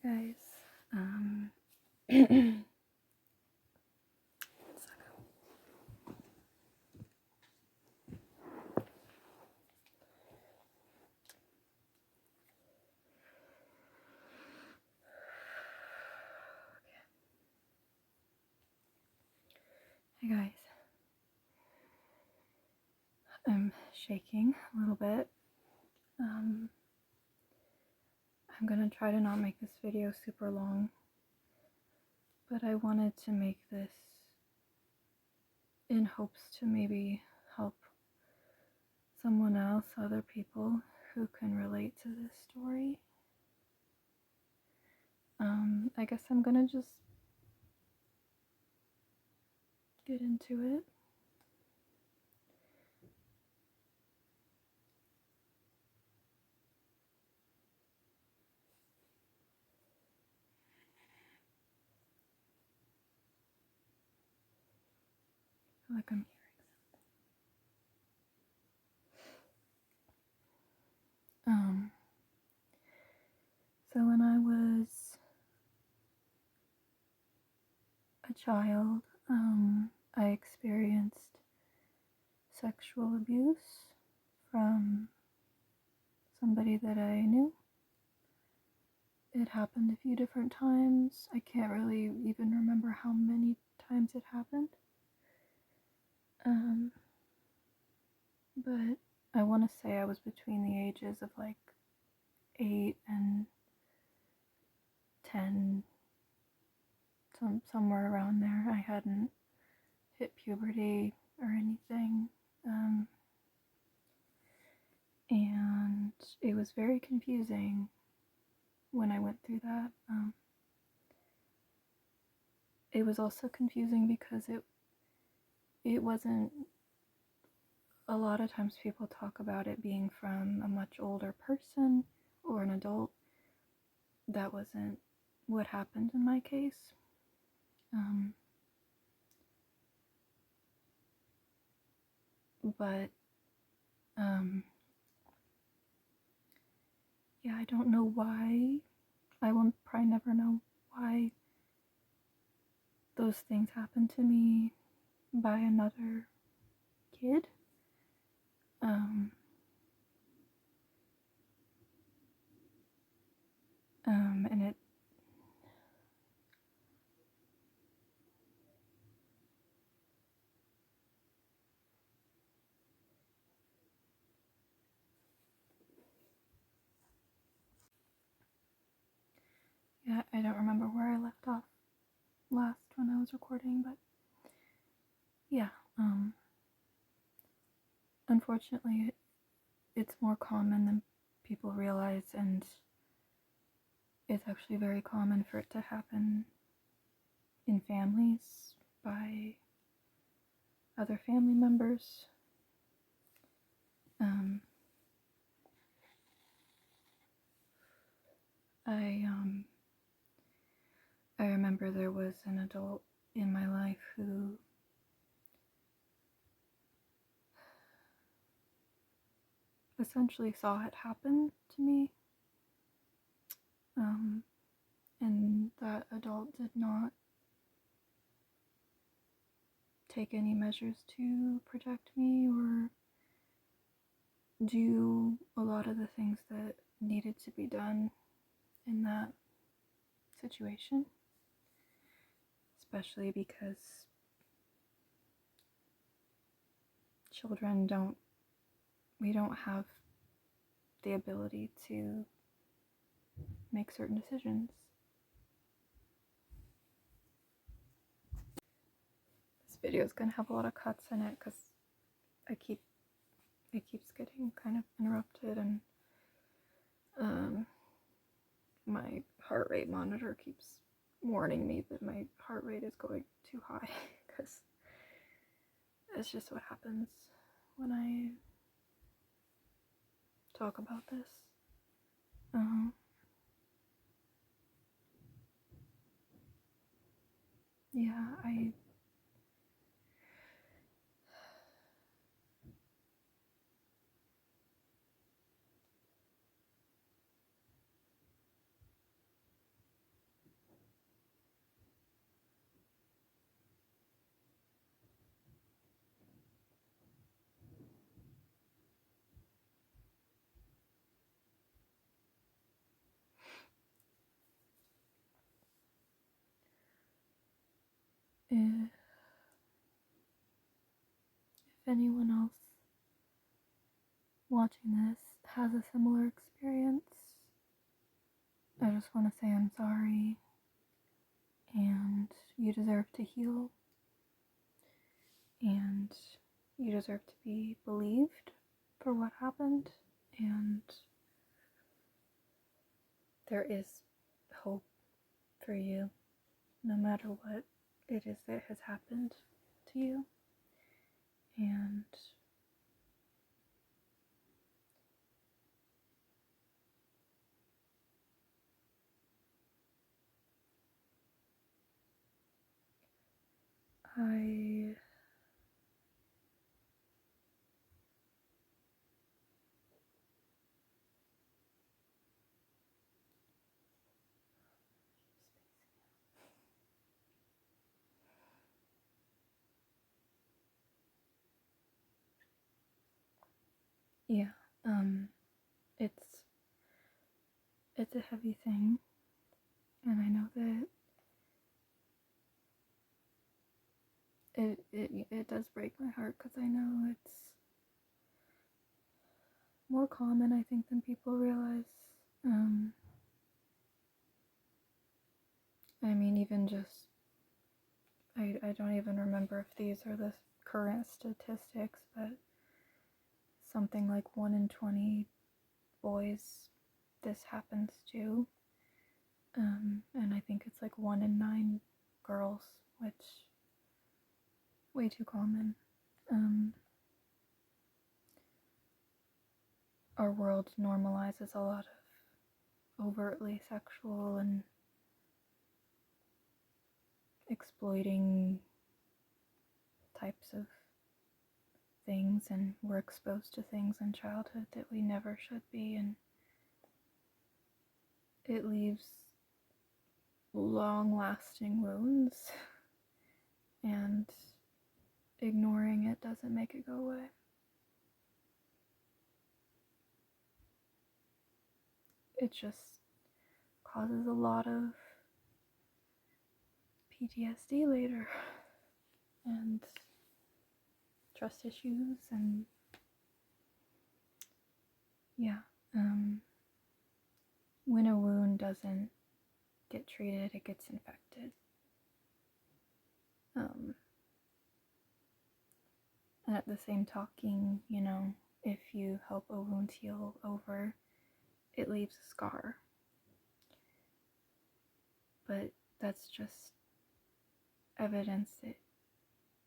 Guys, hey guys, I'm shaking a little bit. I'm gonna try to not make this video super long, but I wanted to make this in hopes to maybe help someone else, other people who can relate to this story. I guess I'm gonna just get into it. I feel like I'm hearing something. So when I was a child, I experienced sexual abuse from somebody that I knew. It happened a few different times. I can't really even remember how many times it happened. But I want to say I was between the ages of like 8 and 10, somewhere around there. I hadn't hit puberty or anything. And it was very confusing when I went through that. It was also confusing because it wasn't, a lot of times people talk about it being from a much older person or an adult. That wasn't what happened in my case. But yeah, I don't know why. I will probably never know why those things happened to me by another kid. And it yeah, I don't remember where I left off last when I was recording, but yeah, unfortunately it's more common than people realize, and it's actually very common for it to happen in families by other family members. I remember there was an adult in my life who essentially saw it happen to me, and that adult did not take any measures to protect me or do a lot of the things that needed to be done in that situation, especially because children we don't have the ability to make certain decisions. This video is going to have a lot of cuts in it because it keeps getting kind of interrupted, and my heart rate monitor keeps warning me that my heart rate is going too high because it's just what happens when I talk about this. Yeah, if anyone else watching this has a similar experience, I just want to say I'm sorry, and you deserve to heal, and you deserve to be believed for what happened, and there is hope for you, no matter what it is that has happened to you. And I yeah, it's a heavy thing, and I know that it does break my heart, because I know it's more common, I think, than people realize. I mean, even just, I don't even remember if these are the current statistics, but something like 1 in 20 boys this happens to. And I think it's like 1 in 9 girls, which way too common. Our world normalizes a lot of overtly sexual and exploiting types of things, and we're exposed to things in childhood that we never should be, and it leaves long-lasting wounds, and ignoring it doesn't make it go away. It just causes a lot of PTSD later, and trust issues, and yeah, when a wound doesn't get treated, it gets infected. And at the same talking, if you help a wound heal over, it leaves a scar. But that's just evidence that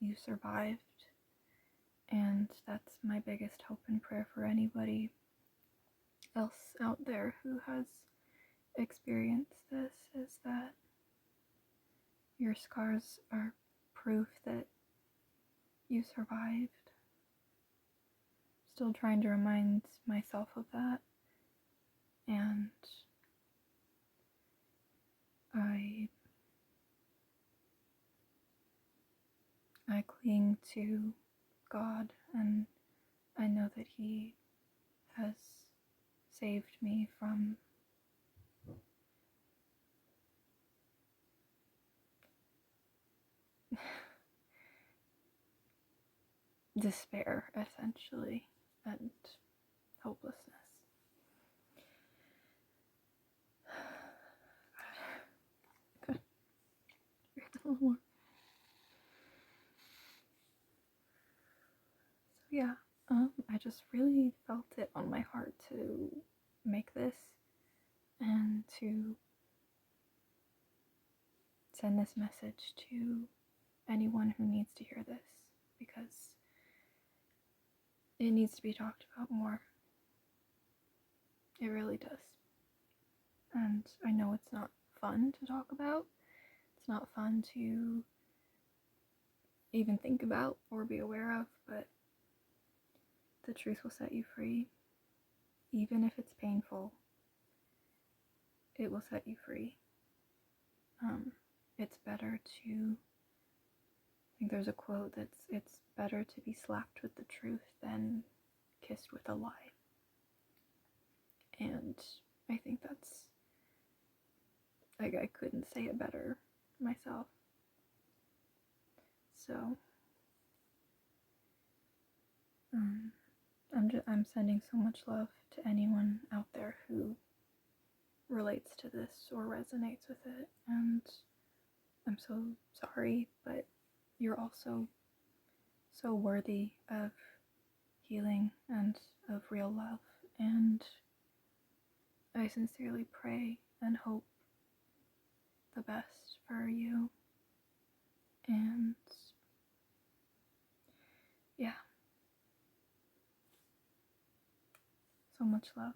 you survived. And that's my biggest hope and prayer for anybody else out there who has experienced this, is that your scars are proof that you survived. Still trying to remind myself of that, and I cling to God, and I know that He has saved me from despair, essentially, and hopelessness. Okay, breathe a little more. So yeah, I just really felt it on my heart to make this and to send this message to anyone who needs to hear this, because it needs to be talked about more. It really does. And I know it's not fun to talk about. It's not fun to even think about or be aware of, but the truth will set you free. Even if it's painful, it will set you free. It's better to, I think there's a quote that's, it's better to be slapped with the truth than kissed with a lie. And I think that's, like, I couldn't say it better myself. So I'm sending so much love to anyone out there who relates to this or resonates with it, and I'm so sorry, but you're also so worthy of healing and of real love, and I sincerely pray and hope the best for you. And yeah, so much love.